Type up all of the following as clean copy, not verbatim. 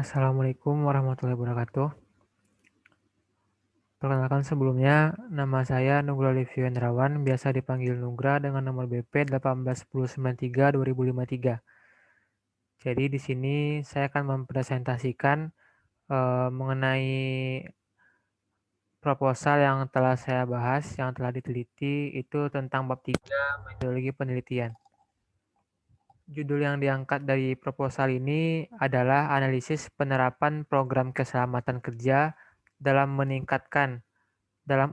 Assalamualaikum warahmatullahi wabarakatuh. Perkenalkan sebelumnya, nama saya Nugra Livio Hendrawan, biasa dipanggil Nugra dengan nomor BP 181093-2053. Jadi di sini saya akan mempresentasikan mengenai proposal yang telah saya bahas, yang telah diteliti, itu tentang bab 3 metodologi penelitian. Judul yang diangkat dari proposal ini adalah analisis penerapan program keselamatan kerja dalam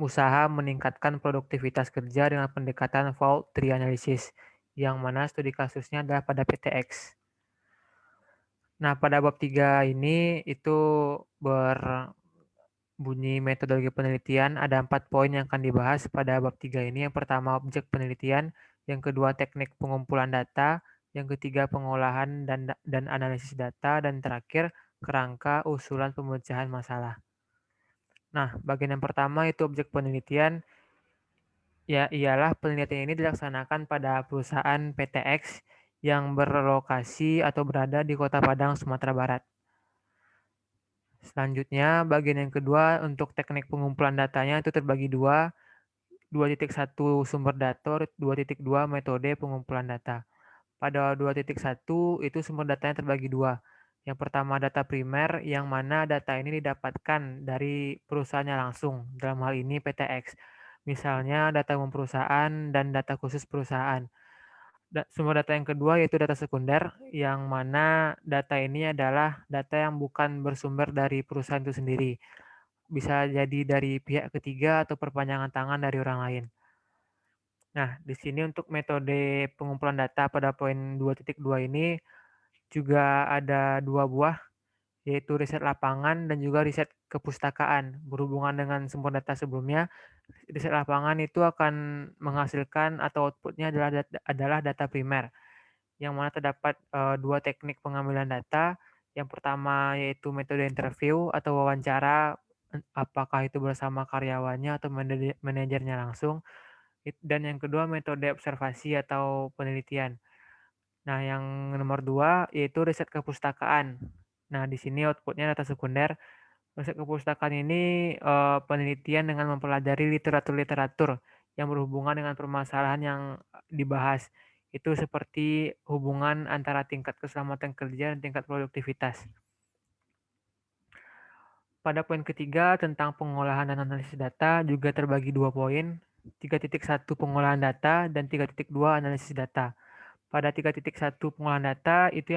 usaha meningkatkan produktivitas kerja dengan pendekatan fault tree analysis, yang mana studi kasusnya adalah pada PTX. Nah, pada bab 3 ini itu berbunyi metodologi penelitian, ada 4 poin yang akan dibahas pada bab 3 ini. Yang pertama, objek penelitian, yang kedua, teknik pengumpulan data, yang ketiga, pengolahan dan analisis data, dan terakhir, kerangka usulan pemecahan masalah. Nah, bagian yang pertama itu objek penelitian. Ya, ialah penelitian ini dilaksanakan pada perusahaan PTX yang berlokasi atau berada di Kota Padang, Sumatera Barat. Selanjutnya, bagian yang kedua untuk teknik pengumpulan datanya itu terbagi dua, 2.1 sumber data, 2.2 metode pengumpulan data. Pada 2.1 itu sumber datanya terbagi dua. Yang pertama data primer, yang mana data ini didapatkan dari perusahaannya langsung, dalam hal ini PTX. Misalnya data umum perusahaan dan data khusus perusahaan. Sumber data yang kedua yaitu data sekunder, yang mana data ini adalah data yang bukan bersumber dari perusahaan itu sendiri. Bisa jadi dari pihak ketiga atau perpanjangan tangan dari orang lain. Nah, di sini untuk metode pengumpulan data pada poin 2.2 ini juga ada dua buah, yaitu riset lapangan dan juga riset kepustakaan. Berhubungan dengan sumber data sebelumnya, riset lapangan itu akan menghasilkan atau outputnya adalah data primer, yang mana terdapat dua teknik pengambilan data. Yang pertama yaitu metode interview atau wawancara, apakah itu bersama karyawannya atau manajernya langsung. Dan yang kedua metode observasi atau penelitian. Nah, yang nomor dua yaitu riset kepustakaan. Nah, di sini outputnya data sekunder. Riset kepustakaan ini penelitian dengan mempelajari literatur-literatur yang berhubungan dengan permasalahan yang dibahas. Itu seperti hubungan antara tingkat keselamatan kerja dan tingkat produktivitas. Pada poin ketiga tentang pengolahan dan analisis data juga terbagi dua poin, 3.1 pengolahan data dan 3.2 analisis data. Pada 3.1 pengolahan data itu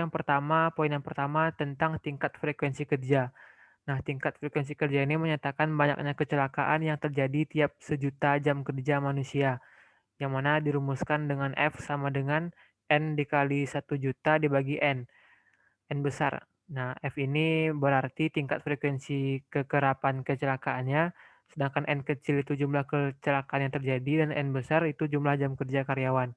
poin yang pertama tentang tingkat frekuensi kerja. Nah, tingkat frekuensi kerja ini menyatakan banyaknya kecelakaan yang terjadi tiap 1 juta jam kerja manusia, yang mana dirumuskan dengan F sama dengan N dikali 1 juta dibagi N besar. Nah, F ini berarti tingkat frekuensi kekerapan kecelakaannya, sedangkan N kecil itu jumlah kecelakaan yang terjadi, dan N besar itu jumlah jam kerja karyawan.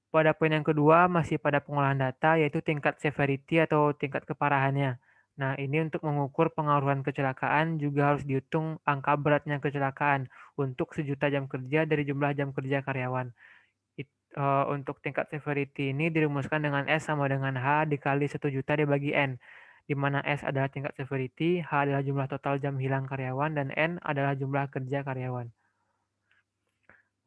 Pada poin yang kedua, masih pada pengolahan data, yaitu tingkat severity atau tingkat keparahannya. Nah, ini untuk mengukur pengaruhan kecelakaan juga harus dihitung angka beratnya kecelakaan untuk 1 juta jam kerja dari jumlah jam kerja karyawan. Untuk tingkat severity ini dirumuskan dengan S sama dengan H dikali 1 juta dibagi N, di mana S adalah tingkat severity, H adalah jumlah total jam hilang karyawan, dan N adalah jumlah kerja karyawan.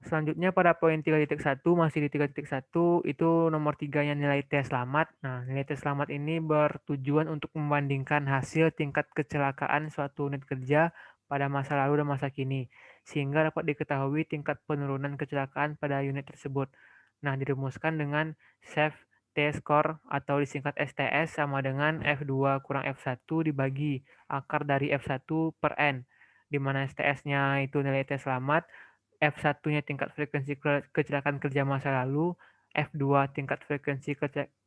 Selanjutnya pada poin 3.1, masih di 3.1 itu nomor 3-nya nilai T selamat. Nah, nilai T selamat ini bertujuan untuk membandingkan hasil tingkat kecelakaan suatu unit kerja pada masa lalu dan masa kini, sehingga dapat diketahui tingkat penurunan kecelakaan pada unit tersebut. Nah, dirumuskan dengan SAFE T-score atau disingkat STS sama dengan F2 kurang F1 dibagi akar dari F1 per N, di mana STS-nya itu nilai T selamat, F1-nya tingkat frekuensi kecelakaan kerja masa lalu, F2 tingkat frekuensi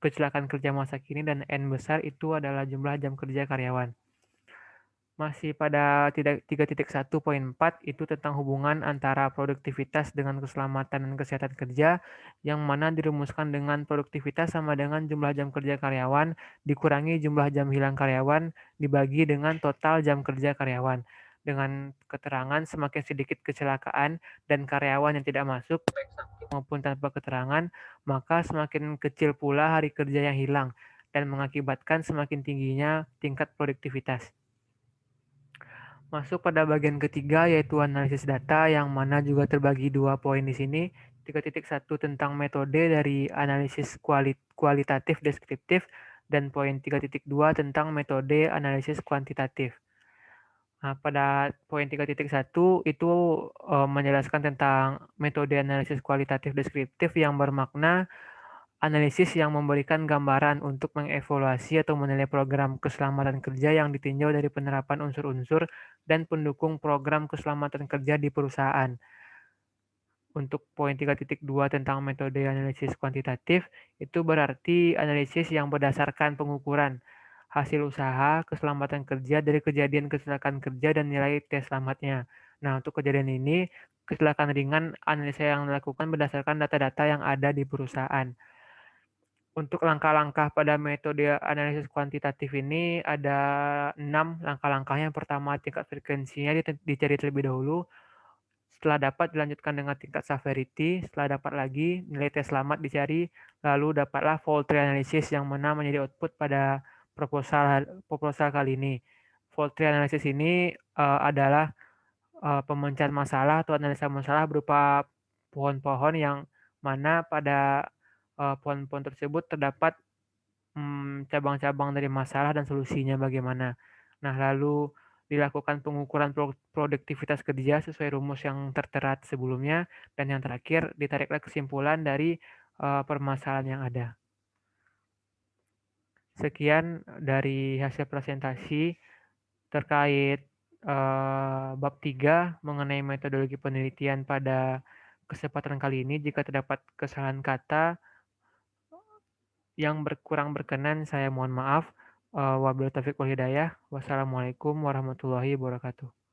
kecelakaan kerja masa kini, dan N besar itu adalah jumlah jam kerja karyawan. Masih pada 3.1.4 itu tentang hubungan antara produktivitas dengan keselamatan dan kesehatan kerja, yang mana dirumuskan dengan produktivitas sama dengan jumlah jam kerja karyawan dikurangi jumlah jam hilang karyawan dibagi dengan total jam kerja karyawan. Dengan keterangan semakin sedikit kecelakaan dan karyawan yang tidak masuk, baik maupun tanpa keterangan, maka semakin kecil pula hari kerja yang hilang. dan mengakibatkan semakin tingginya tingkat produktivitas. Masuk pada bagian ketiga yaitu analisis data yang mana juga terbagi dua poin di sini. 3.1 tentang metode dari analisis kualitatif deskriptif dan poin 3.2 tentang metode analisis kuantitatif. Nah, pada poin 3.1 itu menjelaskan tentang metode analisis kualitatif deskriptif yang bermakna analisis yang memberikan gambaran untuk mengevaluasi atau menilai program keselamatan kerja yang ditinjau dari penerapan unsur-unsur dan pendukung program keselamatan kerja di perusahaan. Untuk poin 3.2 tentang metode analisis kuantitatif, itu berarti analisis yang berdasarkan pengukuran hasil usaha keselamatan kerja dari kejadian kecelakaan kerja dan nilai tes selamatnya. Nah, untuk kejadian ini, kecelakaan ringan, analisa yang dilakukan berdasarkan data-data yang ada di perusahaan. Untuk langkah-langkah pada metode analisis kuantitatif ini ada 6 langkah-langkahnya. Yang pertama, tingkat frekuensinya dicari terlebih dahulu. Setelah dapat dilanjutkan dengan tingkat severity. Setelah dapat lagi nilai tes selamat dicari. Lalu dapatlah fault tree analysis yang mana menjadi output pada proposal kali ini. Fault tree analysis ini adalah pemecahan masalah atau analisa masalah berupa pohon-pohon yang mana pada pohon-pohon tersebut terdapat cabang-cabang dari masalah dan solusinya bagaimana. Nah, lalu dilakukan pengukuran produktivitas kerja sesuai rumus yang tertera sebelumnya, dan yang terakhir ditariklah kesimpulan dari permasalahan yang ada. Sekian dari hasil presentasi terkait bab 3 mengenai metodologi penelitian pada kesempatan kali ini. Jika terdapat kesalahan kata yang kurang berkenan, saya mohon maaf. Wabillahi taufiq wal hidayah. Wassalamualaikum warahmatullahi wabarakatuh.